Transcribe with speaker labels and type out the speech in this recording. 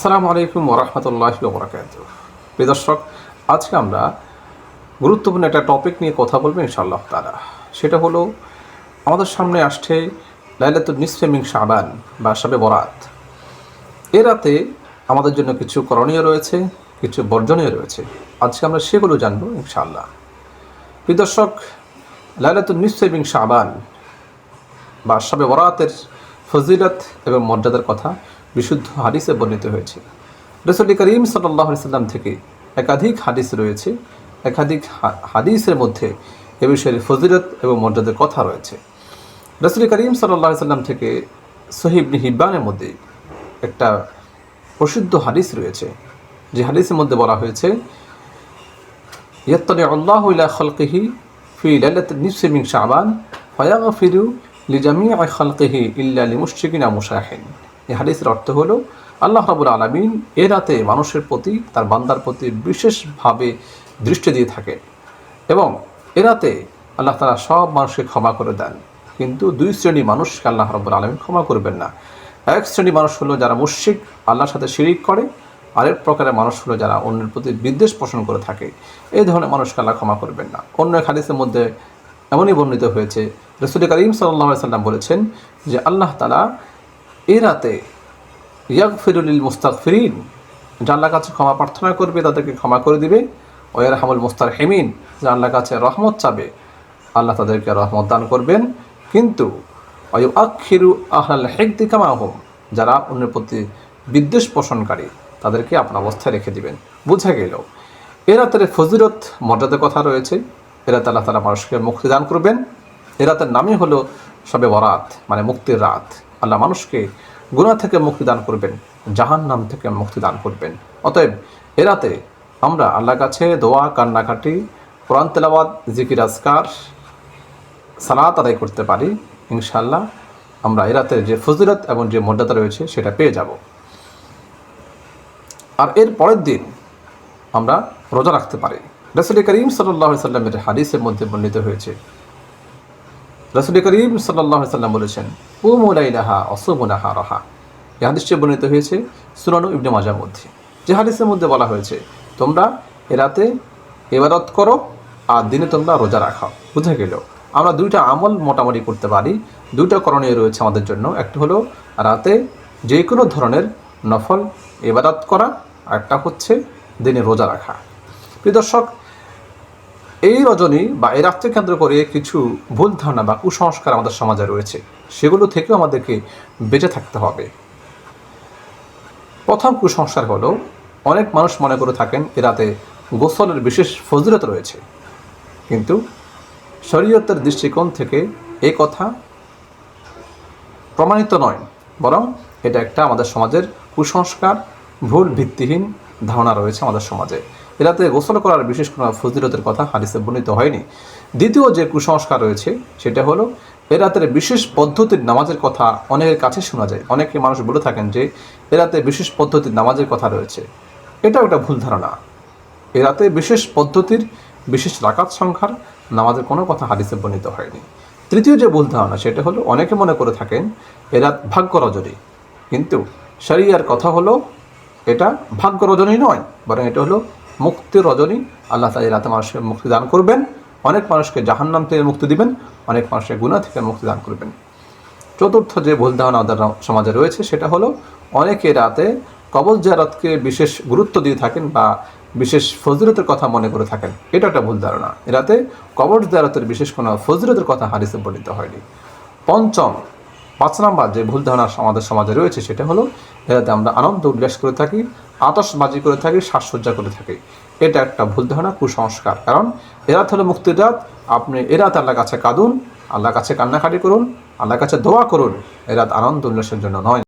Speaker 1: আসসালামু আলাইকুম ওয়া রাহমাতুল্লাহি ওয়া বারাকাতুহু। প্রিয় দর্শক, আজকে আমরা গুরুত্বপূর্ণ একটা টপিক নিয়ে কথা বলবো ইনশাআল্লাহ তাআলা। সেটা হলো আমাদের সামনে আসছে লাইলাতুন নিসফে মিন শাবান বা শবে বরাত। এ রাতে আমাদের জন্য কিছু করণীয় রয়েছে, কিছু বর্জনীয় রয়েছে। আজকে আমরা সেগুলো জানবো ইনশাআল্লাহ। প্রিয় দর্শক, লাইলাতুন নিসফে মিন শাবান বা শবে বরাতের ফজিলত এবং মর্যাদার কথা বিশুদ্ধ হাদিসে বর্ণিত হয়েছে। রাসূল করিম সাল্লাল্লাহু আলাইহি সাল্লাম থেকে একাধিক হাদিস রয়েছে। একাধিক হাদিসের মধ্যে এ বিষয়ের ফজিলত এবং মর্যাদার কথা রয়েছে। রাসূল করিম সাল্লাল্লাহু আলাইহি সাল্লাম থেকে সহিহ ইবনে হিব্বানের মধ্যে একটা প্রসিদ্ধ হাদিস রয়েছে, যে হাদিসের মধ্যে বলা হয়েছে ইয়াত্তালি আল্লাহু ইলা খালকিহি ফি লাইলাতিন নিসফি মিন শাবান ফায়াগফিরু লিজামিই খালকিহি ইল্লা লিমুশরিকিন আও মুশাহিন। এই হাদিসের অর্থ হলো আল্লাহ রাব্বুল আলামিন এ রাতে মানুষের প্রতি, তার বান্দার প্রতি বিশেষভাবে দৃষ্টি দিয়ে থাকেন এবং এ রাতে আল্লাহ তাআলা সব মানুষকে ক্ষমা করে দেন। কিন্তু দুই শ্রেণী মানুষকে আল্লাহ রাব্বুল আলামিন ক্ষমা করবেন না। এক শ্রেণী মানুষ হলো যারা মুশরিক, আল্লাহর সাথে শিরিক করে। আরেক প্রকারের মানুষ হলো যারা অন্যের প্রতি বিদ্বেষ পোষণ করে থাকে। এই ধরনের মানুষকে আল্লাহ ক্ষমা করবেন না। অন্য এক হাদিসের মধ্যে এমনই বর্ণিত হয়েছে, রাসূল করিম সাল্লাল্লাহু আলাইহি সাল্লাম বলেছেন যে আল্লাহ তাআলা এ রাতে ইয়াগফিরু লিল মুস্তাগফিরিন, যে আল্লাহর কাছে ক্ষমা প্রার্থনা করবে তাদেরকে ক্ষমা করে দিবে। ওয়া ইয়ারহামুল মুস্তারহিমিন, যে আল্লাহর কাছে রহমত চাবে আল্লাহ তাদেরকে রহমত দান করবেন। কিন্তু ওয়া ইউআখিরু আহলাল হিকদি কামা হুম, যারা অন্যের প্রতি বিদ্বেষ পোষণকারী তাদেরকে আপনার অবস্থায় রেখে দিবেন। বোঝা গেল এ রাতের ফজিলত মর্যাদার কথা রয়েছে। এ রাতে আল্লাহ তাআলা মানুষকে মুক্তি দান করবেন। এ রাতের নামই হলো শবে বরাত, মানে মুক্তির রাত। আল্লাহ মানুষকে গুনাহ থেকে মুক্তি দান করবেন, জাহান্নাম থেকে মুক্তি দান করবেন। অতএব এ রাতে আমরা আল্লাহর কাছে দোয়া, কান্নাকাটি, কোরআন তেলাওয়াত, জিকির, আজকার, সালাত আদায় করতে পারি। ইনশাআল্লাহ আমরা এ রাতের যে ফজিলত এবং যে মর্যাদা রয়েছে সেটা পেয়ে যাব। আর এর পরের দিন আমরা রোজা রাখতে পারি। রাসূল করিম সাল্লাল্লাহু আলাইহি সাল্লামের হাদিসের মধ্যে বর্ণিত হয়েছে, রাসূল করিম সাল্লাল্লাহু আলাইহি সাল্লাম বলেছেন কুমু লাইলাহা ওয়া সুমু নাহারাহা। এই হাদিসটি বর্ণিত হয়েছে সুনান ইবনে মাজাহর মধ্যে। যে হাদিসের মধ্যে বলা হয়েছে তোমরা এ রাতে ইবাদত করো আর দিনে তোমরা রোজা রাখো। বুঝে গেল আমরা দুইটা আমল মোটামুটি করতে পারি। দুইটা করণীয় রয়েছে আমাদের জন্য। একটা হলো রাতে যে কোনো ধরনের নফল ইবাদত করা, আর একটা হচ্ছে দিনে রোজা রাখা। প্রিয় দর্শক, এই রজনী বা এই রাতকে কেন্দ্র করে কিছু ভুল ধারণা বা কুসংস্কার আমাদের সমাজে রয়েছে, সেগুলো থেকেও আমাদেরকে বেঁচে থাকতে হবে। প্রথম কুসংস্কার হলো অনেক মানুষ মনে করে থাকেন এ রাতে গোসলের বিশেষ ফজিলত রয়েছে, কিন্তু শরীয়তের দৃষ্টিকোণ থেকে এই কথা প্রমাণিত নয়, বরং এটা একটা আমাদের সমাজের কুসংস্কার, ভুল ভিত্তিহীন ধারণা রয়েছে আমাদের সমাজে। এ রাতে গোসল করার বিশেষ কোনো ফজিলতের কথা হাদিসে বর্ণিত হয়নি। দ্বিতীয় যে কুসংস্কার রয়েছে সেটা হলো এ রাতের বিশেষ পদ্ধতির নামাজের কথা অনেকের কাছে শোনা যায়। অনেকে মানুষ বলে থাকেন যে এ রাতে বিশেষ পদ্ধতির নামাজের কথা রয়েছে। এটাও একটা ভুল ধারণা। এ রাতে বিশেষ পদ্ধতির, বিশেষ রাকাত সংখ্যার নামাজের কোনো কথা হাদিসে বর্ণিত হয়নি। তৃতীয় যে ভুল ধারণা সেটা হলো অনেকে মনে করে থাকেন এ রাত ভাগ্য রজনী, কিন্তু শরিয়ার কথা হলো এটা ভাগ্য রজনী নয়, বরং এটা হলো মুক্তির রজনী। আল্লাহ তাআলা এই রাতে মানুষকে মুক্তি দান করবেন। অনেক মানুষকে জাহান্নাম থেকে মুক্তি দিবেন, অনেক মানুষকে গুনাহ থেকে মুক্তি দান করবেন। চতুর্থ যে ভুল ধারণা আমাদের সমাজে রয়েছে সেটা হলো অনেকে রাতে কবর জিয়ারতকে বিশেষ গুরুত্ব দিয়ে থাকেন বা বিশেষ ফজিলতের কথা মনে করে থাকেন। এটা একটা ভুল ধারণা। এ রাতে কবর জিয়ারতের বিশেষ কোনো ফজিলতের কথা হাদিসে বর্ণিত হয়নি। পঞ্চম, 5 নম্বর যে ভুল ধারণা আমাদের সমাজে রয়েছে সেটা হলো এ রাতে আমরা আনন্দ উল্লাস করে থাকি, আতশবাজি করে থাকি, সাজসজ্জা করে থাকি। এটা একটা ভুল ধারণা, কুসংস্কার। কারণ এ রাত হলো মুক্তির রাত। আপনি এ রাত আল্লাহর কাছে কাঁদুন, আল্লাহর কাছে কান্নাকাটি করুন, আল্লাহর কাছে দোয়া করুন। এ রাত আনন্দ উল্লাসের জন্য নয়।